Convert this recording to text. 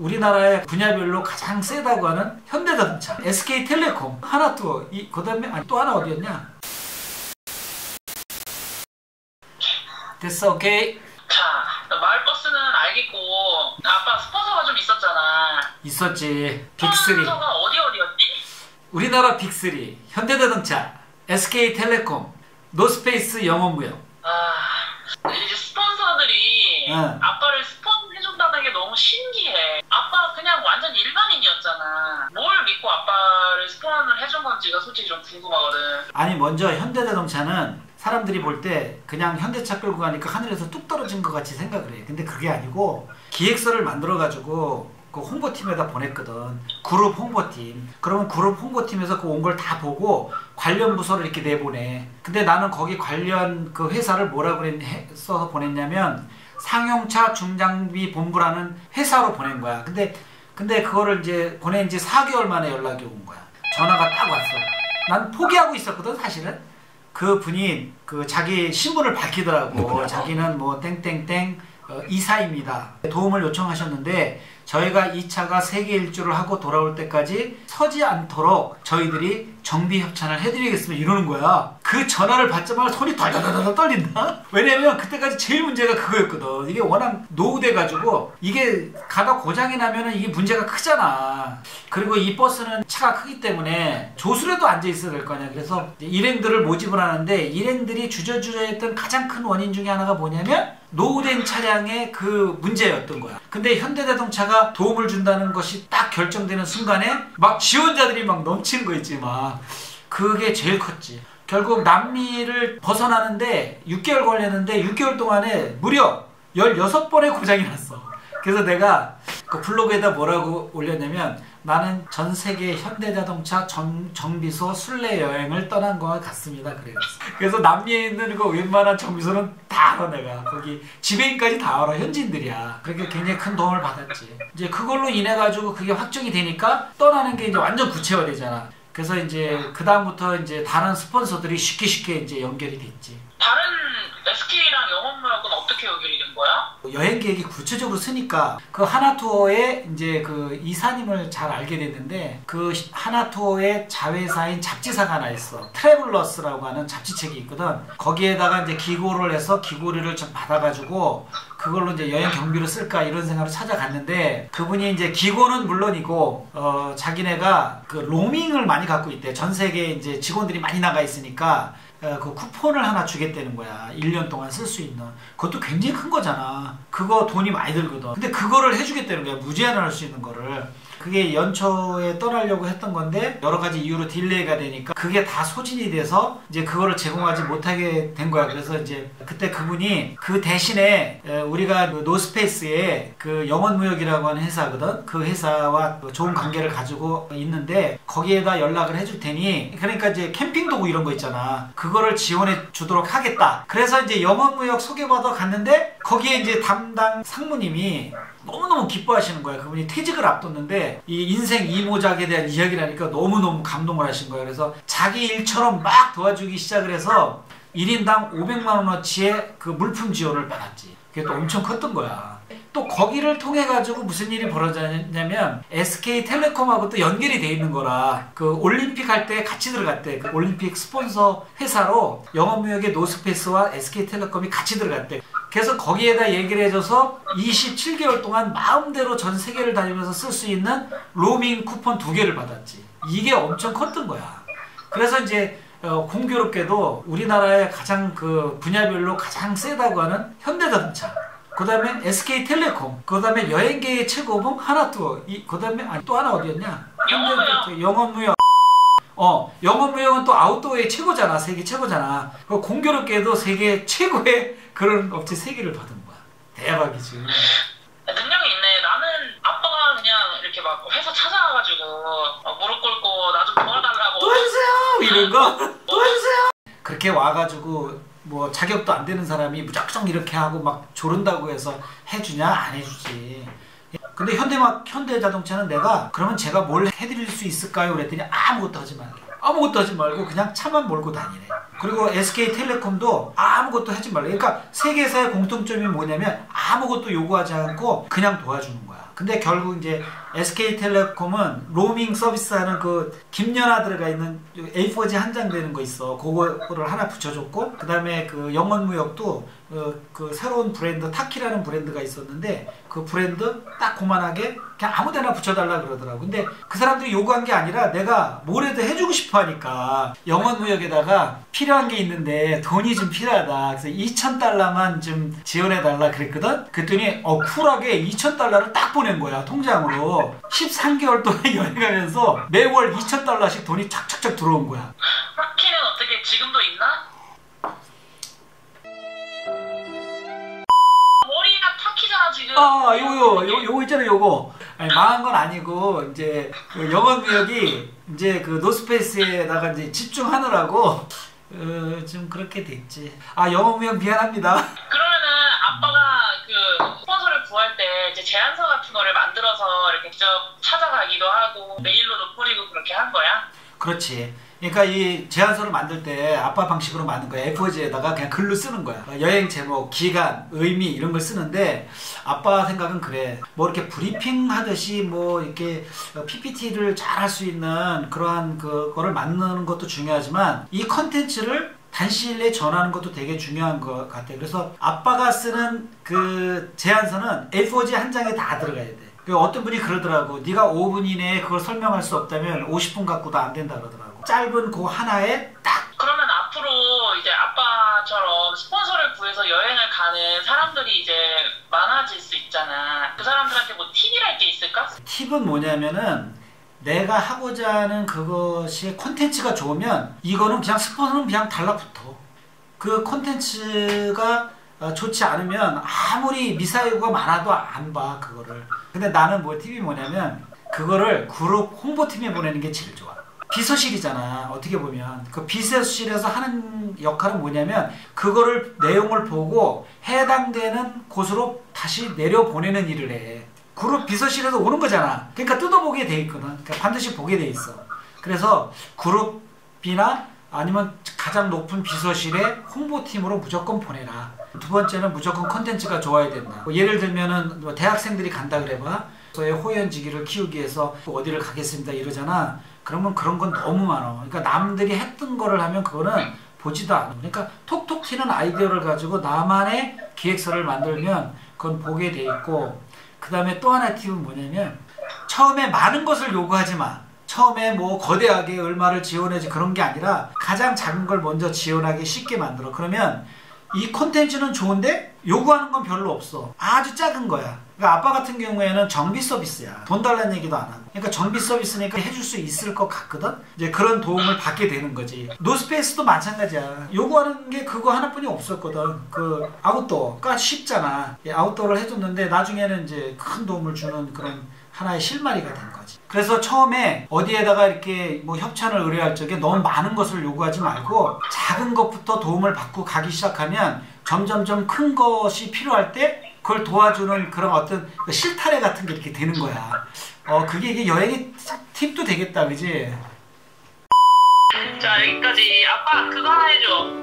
우리나라의 분야별로 가장 세다고 하는 현대자동차, SK텔레콤, 하나투어, 그 다음에 또 하나 어디였냐? 됐어, 오케이. 자, 마을버스는 알겠고 아빠 스폰서가 좀 있었잖아. 있었지. 빅3. 스폰서가 어디였지? 우리나라 빅3, 현대자동차, SK텔레콤, 노스페이스, 영업무역. 이제 스폰서들이 아빠를 스폰해준다는 게 너무 신기해. 아빠 그냥 완전 일반인이었잖아. 뭘 믿고 아빠를 스폰을 해준 건지가 솔직히 좀 궁금하거든. 아니, 먼저 현대자동차는 사람들이 볼 때 그냥 현대차 끌고 가니까 하늘에서 뚝 떨어진 것 같이 생각을 해. 근데 그게 아니고 기획서를 만들어가지고 그 홍보팀에다 보냈거든. 그룹 홍보팀. 그러면 그룹 홍보팀에서 그 온 걸 다 보고 관련 부서를 이렇게 내보내. 근데 나는 거기 관련 그 회사를 뭐라고 써서 보냈냐면 상용차 중장비 본부라는 회사로 보낸 거야. 근데 그거를 이제 보낸 지 4개월 만에 연락이 온 거야. 전화가 딱 왔어. 난 포기하고 있었거든, 사실은. 그 분이 그 자기 신분을 밝히더라고. 자기는 뭐 땡땡땡 이사입니다. 도움을 요청하셨는데 저희가 이 차가 세계 일주를 하고 돌아올 때까지 서지 않도록 저희들이 정비 협찬을 해드리겠습니다, 이러는 거야. 그 전화를 받자마자 손이 덜덜덜 떨린다. 왜냐면 그때까지 제일 문제가 그거였거든. 이게 워낙 노후돼가지고 이게 가다 고장이 나면은 이게 문제가 크잖아. 그리고 이 버스는 차가 크기 때문에 조수라도 앉아 있어야 될 거 아니야. 그래서 일행들을 모집을 하는데 일행들이 주저주저했던 가장 큰 원인 중에 하나가 뭐냐면 노후된 차량의 그 문제였던 거야. 근데 현대자동차가 도움을 준다는 것이 딱 결정되는 순간에 막 지원자들이 막 넘치는 거 있지. 막 그게 제일 컸지. 결국 남미를 벗어나는데 6개월 걸렸는데 6개월 동안에 무려 16번의 고장이 났어. 그래서 내가 그 블로그에다 뭐라고 올렸냐면 나는 전 세계 현대자동차 정비소 순례 여행을 떠난 것 같습니다. 그래서 남미에 있는 그 웬만한 정비소는 다 알아. 내가 거기 지배인까지 다 알아. 현지인들이야. 그렇게 굉장히 큰 도움을 받았지. 이제 그걸로 인해 가지고 그게 확정이 되니까 떠나는 게 이제 완전 구체화되잖아. 그래서 이제 그 다음부터 이제 다른 스폰서들이 쉽게 이제 연결이 됐지. 다른 SK랑 영업무역은 어떻게 연결이 된 거야? 여행 계획이 구체적으로 쓰니까 그 하나투어의 이제 그 이사님을 잘 알게 됐는데 그 하나투어의 자회사인 잡지사가 하나 있어. 트래블러스라고 하는 잡지책이 있거든. 거기에다가 이제 기고를 해서 기고료를 좀 받아가지고 그걸로 이제 여행 경비로 쓸까 이런 생각으로 찾아갔는데 그분이 이제 기고는 물론이고 자기네가 그 로밍을 많이 갖고 있대. 전 세계에 이제 직원들이 많이 나가 있으니까 그 쿠폰을 하나 주겠다는 거야. 1년 동안 쓸 수 있는. 그것도 굉장히 큰 거잖아. 그거 돈이 많이 들거든. 근데 그거를 해주겠다는 거야. 무제한을 할 수 있는 거를. 그게 연초에 떠나려고 했던 건데 여러 가지 이유로 딜레이가 되니까 그게 다 소진이 돼서 이제 그거를 제공하지 못하게 된 거야. 그래서 이제 그때 그분이 그 대신에 우리가 노스페이스에 그 영원무역이라고 하는 회사거든. 그 회사와 좋은 관계를 가지고 있는데 거기에다 연락을 해줄 테니 그러니까 이제 캠핑 도구 이런 거 있잖아. 그거를 지원해 주도록 하겠다. 그래서 이제 영원무역 소개받아 갔는데 거기에 이제 담당 상무님이 너무너무 기뻐하시는 거야. 그분이 퇴직을 앞뒀는데 이 인생 이모작에 대한 이야기를 하니까 너무너무 감동을 하신 거예요. 그래서 자기 일처럼 막 도와주기 시작을 해서 1인당 500만원어치의 그 물품 지원을 받았지. 그게 또 엄청 컸던 거야. 또 거기를 통해 가지고 무슨 일이 벌어졌냐면 SK텔레콤하고 또 연결이 돼 있는 거라 그 올림픽 할 때 같이 들어갔대. 그 올림픽 스폰서 회사로 영업무역의 노스페이스와 SK텔레콤이 같이 들어갔대. 그래서 거기에다 얘기를 해줘서 27개월 동안 마음대로 전 세계를 다니면서 쓸 수 있는 로밍 쿠폰 2개를 받았지. 이게 엄청 컸던 거야. 그래서 이제 공교롭게도 우리나라의 가장 그 분야별로 가장 세다고 하는 현대자동차, 그 다음에 SK텔레콤, 그 다음에 여행계의 최고봉 하나투어, 그 다음에 또 하나 어디였냐? 영업무역. 영업무역은 또 아웃도어의 최고잖아. 세계 최고잖아. 공교롭게도 세계 최고의 그런 업체 3개를 받은 거야. 대박이지. 능력이 있네. 나는 아빠가 그냥 이렇게 막 회사 찾아와가지고 무릎 꿇고 나 좀 도와달라고 도와주세요! 이런 거? 도와주세요! 그렇게 와가지고 뭐 자격도 안 되는 사람이 무작정 이렇게 하고 막 조른다고 해서 해주냐? 안 해주지. 근데 현대자동차는 내가 그러면 제가 뭘 해드릴 수 있을까요? 그랬더니 아무것도 하지 말고 그냥 차만 몰고 다니래. 그리고 SK텔레콤도 아무것도 하지 말라. 그러니까 세 개사의 공통점이 뭐냐면 아무것도 요구하지 않고 그냥 도와주는 거야. 근데 결국 이제 SK텔레콤은 로밍 서비스하는 그 김연아 들어가 있는 A4지 한 장 되는 거 있어. 그거를 하나 붙여줬고, 그 다음에 그 영원무역도 그 새로운 브랜드 타키라는 브랜드가 있었는데 그 브랜드 딱 그만하게 그냥 아무데나 붙여달라 그러더라고. 근데 그 사람들이 요구한 게 아니라 내가 뭐라도 해주고 싶어 하니까 영원무역에다가 필요한 게 있는데 돈이 좀 필요하다. 그래서 2,000달러만 좀 지원해달라 그랬거든. 그랬더니 쿨하게 2,000달러를 딱 보낸 거야, 통장으로. 13개월 동안 여행하면서 매월 2,000달러씩 돈이 착착착 들어온 거야. 타키는 어떻게 지금도 있나? 머리가 타키잖아 지금. 요거 있잖아, 요거. 아니, 망한 건 아니고 이제 그 영원무역이 이제 그 노스페이스에다가 이제 집중하느라고 좀 그렇게 됐지. 영원무역 미안합니다. 그러면은 아빠가 그 스폰서를 구할 때 이제 제안서 같은 거를 만들어서 이렇게 직접 찾아가기도 하고 메일로도 뿌리고 그렇게 한 거야? 그렇지. 그러니까 이 제안서를 만들 때 아빠 방식으로 만든 거야. A4지에다가 그냥 글로 쓰는 거야. 여행 제목, 기간, 의미 이런 걸 쓰는데 아빠 생각은 그래. 뭐 이렇게 브리핑 하듯이 뭐 이렇게 PPT를 잘 할 수 있는 그러한 그거를 만드는 것도 중요하지만 이 컨텐츠를 단시일 내에 전하는 것도 되게 중요한 것 같아. 그래서 아빠가 쓰는 그 제안서는 A4지 한 장에 다 들어가야 돼. 어떤 분이 그러더라고. 네가 5분 이내에 그걸 설명할 수 없다면 50분 갖고도 안 된다 그러더라고. 짧은 그 하나에 딱. 그러면 앞으로 이제 아빠처럼 스폰서를 구해서 여행을 가는 사람들이 이제 많아질 수 있잖아. 그 사람들한테 뭐 팁이랄 게 있을까? 팁은 뭐냐면은 내가 하고자 하는 그것이 콘텐츠가 좋으면 이거는 그냥 스폰서는 그냥 달라붙어. 그 콘텐츠가 좋지 않으면 아무리 미사여구가 많아도 안 봐, 그거를. 근데 나는 팁이 뭐냐면 그거를 그룹 홍보팀에 보내는 게 제일 좋아. 비서실이잖아, 어떻게 보면. 그 비서실에서 하는 역할은 뭐냐면 그거를 내용을 보고 해당되는 곳으로 다시 내려보내는 일을 해. 그룹 비서실에서 오는 거잖아. 그러니까 뜯어보게 돼 있거든. 그러니까 반드시 보게 돼 있어. 그래서 그룹이나 아니면 가장 높은 비서실의 홍보팀으로 무조건 보내라. 두 번째는 무조건 컨텐츠가 좋아야 된다. 예를 들면은 대학생들이 간다 그래봐. 저의 호연지기를 키우기 위해서 어디를 가겠습니다 이러잖아. 그러면 그런 건 너무 많아. 그러니까 남들이 했던 거를 하면 그거는 보지도 않아. 그러니까 톡톡 튀는 아이디어를 가지고 나만의 기획서를 만들면 그건 보게 돼 있고, 그 다음에 또 하나의 팁은 뭐냐면 처음에 많은 것을 요구하지 마. 처음에 뭐 거대하게 얼마를 지원해야지 그런 게 아니라 가장 작은 걸 먼저 지원하기 쉽게 만들어. 그러면 이 콘텐츠는 좋은데 요구하는 건 별로 없어. 아주 작은 거야. 그러니까 아빠 같은 경우에는 정비 서비스야. 돈 달라는 얘기도 안 하고. 그러니까 정비 서비스니까 해줄 수 있을 것 같거든. 이제 그런 도움을 받게 되는 거지. 노스페이스도 마찬가지야. 요구하는 게 그거 하나뿐이 없었거든. 그 아웃도어가 쉽잖아. 아웃도어를 해줬는데 나중에는 이제 큰 도움을 주는 그런 하나의 실마리가 된 거지. 그래서 처음에 어디에다가 이렇게 뭐 협찬을 의뢰할 적에 너무 많은 것을 요구하지 말고 작은 것부터 도움을 받고 가기 시작하면 점점점 큰 것이 필요할 때 그걸 도와주는 그런 어떤 실타래 같은 게 이렇게 되는 거야. 그게 이게 여행의 팁도 되겠다, 그지? 자, 여기까지. 아빠 그거 하나 해줘.